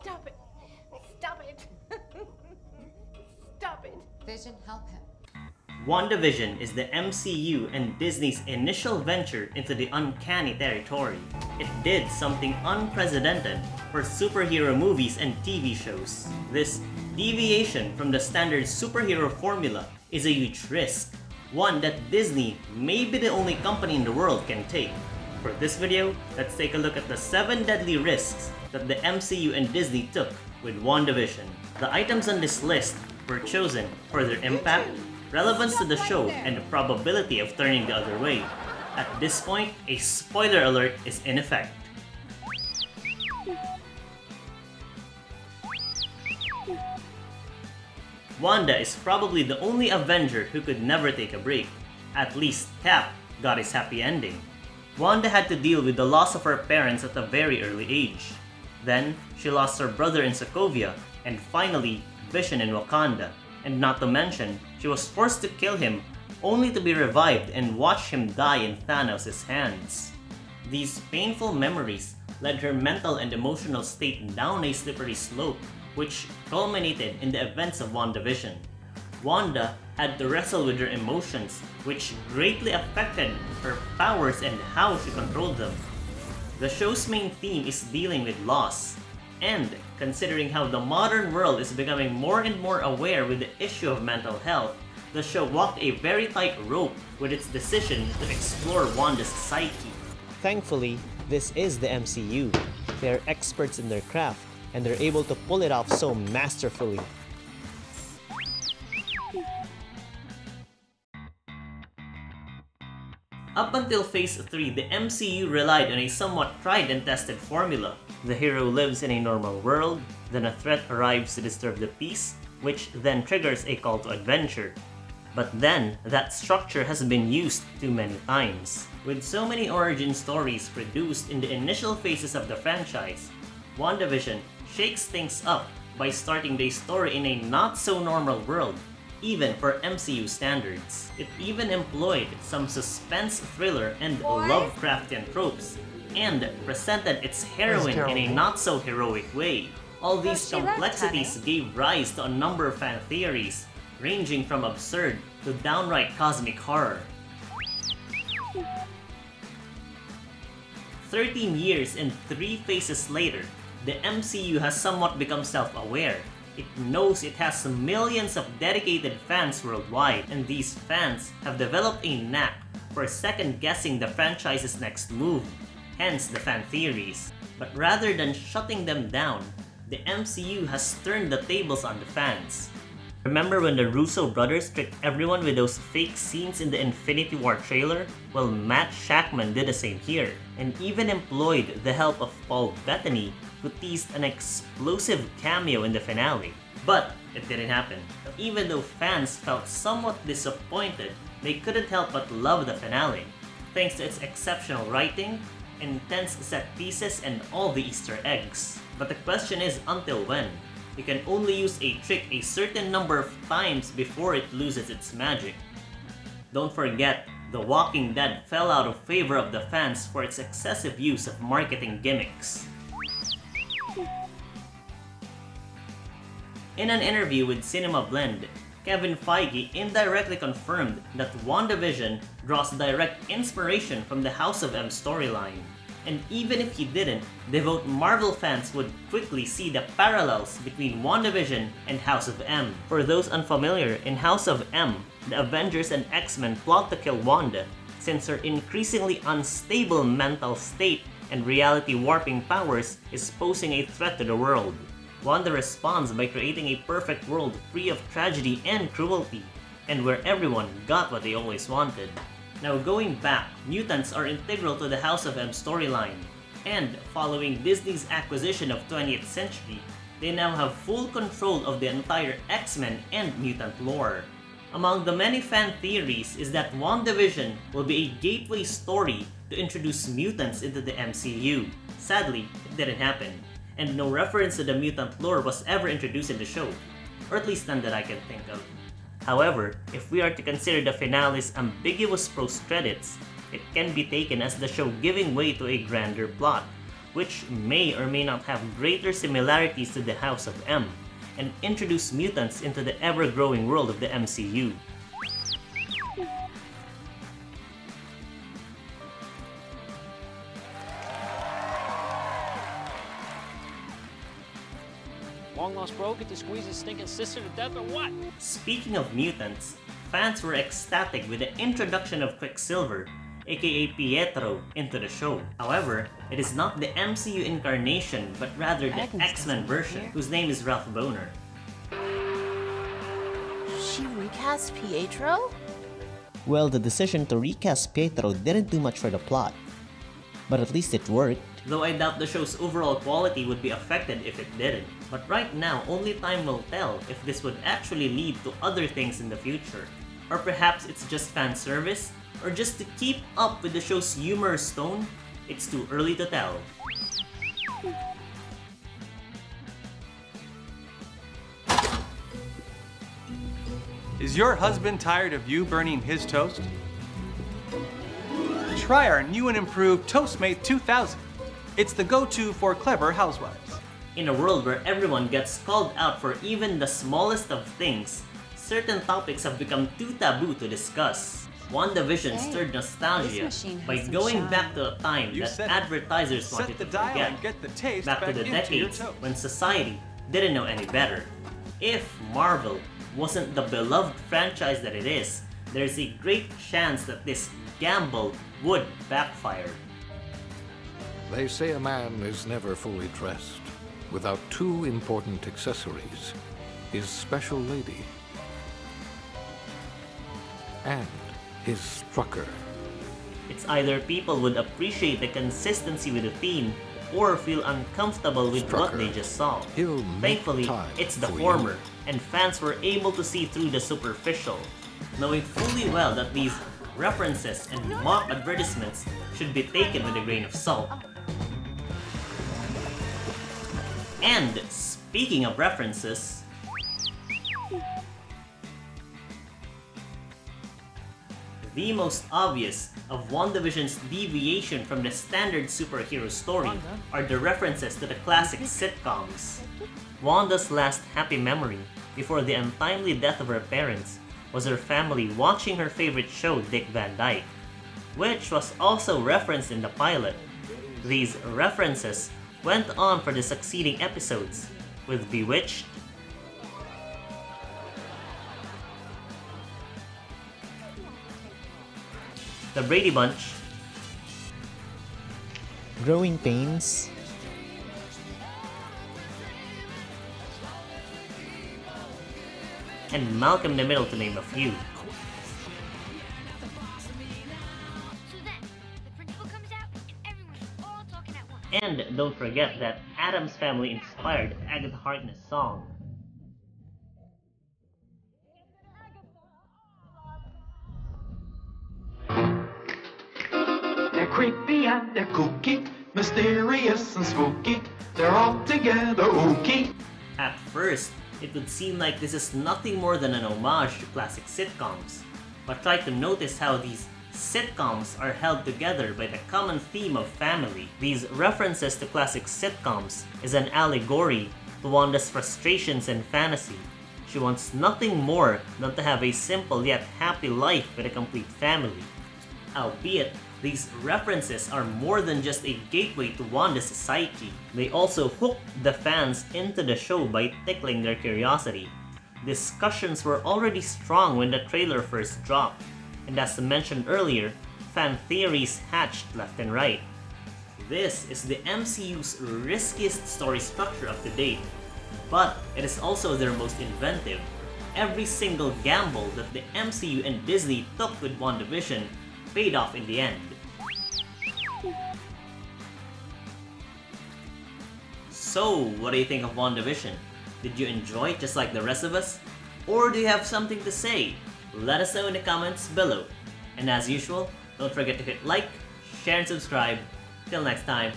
Stop it. Stop it. Stop it. Vision, help him. WandaVision is the MCU and Disney's initial venture into the uncanny territory. It did something unprecedented for superhero movies and TV shows. This deviation from the standard superhero formula is a huge risk, one that Disney may be the only company in the world can take. For this video, let's take a look at the 7 deadly risks that the MCU and Disney took with WandaVision. The items on this list were chosen for their impact, relevance to the show, and the probability of turning the other way. At this point, a spoiler alert is in effect. Wanda is probably the only Avenger who could never take a break. At least Cap got his happy ending. Wanda had to deal with the loss of her parents at a very early age. Then, she lost her brother in Sokovia, and finally, Vision in Wakanda. And not to mention, she was forced to kill him only to be revived and watch him die in Thanos' hands. These painful memories led her mental and emotional state down a slippery slope, which culminated in the events of WandaVision. Wanda had to wrestle with her emotions, which greatly affected her powers and how she controlled them. The show's main theme is dealing with loss, and considering how the modern world is becoming more and more aware with the issue of mental health, the show walked a very tight rope with its decision to explore Wanda's psyche. Thankfully, this is the MCU. They're experts in their craft, and they're able to pull it off so masterfully. Up until Phase 3, the MCU relied on a somewhat tried and tested formula. The hero lives in a normal world, then a threat arrives to disturb the peace, which then triggers a call to adventure. But then, that structure has been used too many times. With so many origin stories produced in the initial phases of the franchise, WandaVision shakes things up by starting the story in a not-so-normal world, even for MCU standards. It even employed some suspense thriller and Lovecraftian tropes, and presented its heroine in a not-so-heroic way. All these complexities gave rise to a number of fan theories, ranging from absurd to downright cosmic horror. 13 years and 3 phases later, the MCU has somewhat become self-aware. It knows it has millions of dedicated fans worldwide, and these fans have developed a knack for second-guessing the franchise's next move, hence the fan theories. But rather than shutting them down, the MCU has turned the tables on the fans. Remember when the Russo brothers tricked everyone with those fake scenes in the Infinity War trailer? Well, Matt Shakman did the same here, and even employed the help of Paul Bettany, who teased an explosive cameo in the finale. But it didn't happen. Even though fans felt somewhat disappointed, they couldn't help but love the finale, thanks to its exceptional writing, intense set pieces, and all the Easter eggs. But the question is, until when? You can only use a trick a certain number of times before it loses its magic. Don't forget, The Walking Dead fell out of favor of the fans for its excessive use of marketing gimmicks. In an interview with Cinema Blend, Kevin Feige indirectly confirmed that WandaVision draws direct inspiration from the House of M storyline. And even if he didn't, devout Marvel fans would quickly see the parallels between WandaVision and House of M. For those unfamiliar, in House of M, the Avengers and X-Men plot to kill Wanda, since her increasingly unstable mental state and reality warping powers is posing a threat to the world. Wanda responds by creating a perfect world free of tragedy and cruelty, and where everyone got what they always wanted. Now going back, mutants are integral to the House of M storyline, and following Disney's acquisition of 20th Century, they now have full control of the entire X-Men and mutant lore. Among the many fan theories is that WandaVision will be a gateway story to introduce mutants into the MCU. Sadly, it didn't happen, and no reference to the mutant lore was ever introduced in the show, or at least none that I can think of. However, if we are to consider the finale's ambiguous post-credits, it can be taken as the show giving way to a grander plot, which may or may not have greater similarities to the House of M, and introduce mutants into the ever-growing world of the MCU. Long lost bro, get to squeeze his stinking sister to death or what? Speaking of mutants, fans were ecstatic with the introduction of Quicksilver, aka Pietro, into the show. However, it is not the MCU incarnation, but rather the X-Men version, whose name is Ralph Boner. She recast Pietro? Well, the decision to recast Pietro didn't do much for the plot, but at least it worked. Though I doubt the show's overall quality would be affected if it didn't. But right now, only time will tell if this would actually lead to other things in the future. Or perhaps it's just fan service, or just to keep up with the show's humorous tone. It's too early to tell. Is your husband tired of you burning his toast? Try our new and improved Toastmate 2000. It's the go-to for clever housewives. In a world where everyone gets called out for even the smallest of things, certain topics have become too taboo to discuss. WandaVision stirred nostalgia by going back to a time that advertisers wanted to forget, back to the decades when society didn't know any better. If Marvel wasn't the beloved franchise that it is, there's a great chance that this gamble would backfire. They say a man is never fully dressed without two important accessories: his special lady and his strucker. It's either people would appreciate the consistency with the theme or feel uncomfortable with what they just saw. Thankfully, it's the former, and fans were able to see through the superficial, knowing fully well that these references and mock advertisements should be taken with a grain of salt. And speaking of references, the most obvious of WandaVision's deviation from the standard superhero story are the references to the classic sitcoms. Wanda's last happy memory before the untimely death of her parents was her family watching her favorite show, Dick Van Dyke, which was also referenced in the pilot. These references went on for the succeeding episodes, with Bewitched, The Brady Bunch, Growing Pains, and Malcolm in the Middle, to name a few. So then, the principal comes out and everyone's all talking at once. And don't forget that Addams Family inspired Agatha Harkness' song. They're creepy and they're kooky, mysterious and spooky. They're all together ooky. At first, it would seem like this is nothing more than an homage to classic sitcoms, but try to notice how these sitcoms are held together by the common theme of family. These references to classic sitcoms is an allegory to Wanda's frustrations and fantasy. She wants nothing more than to have a simple yet happy life with a complete family. Albeit, these references are more than just a gateway to Wanda's psyche. They also hook the fans into the show by tickling their curiosity. Discussions were already strong when the trailer first dropped, and as mentioned earlier, fan theories hatched left and right. This is the MCU's riskiest story structure up to date, but it is also their most inventive. Every single gamble that the MCU and Disney took with WandaVision paid off in the end. So, what do you think of WandaVision? Did you enjoy it just like the rest of us? Or do you have something to say? Let us know in the comments below. And as usual, don't forget to hit like, share, and subscribe. Till next time,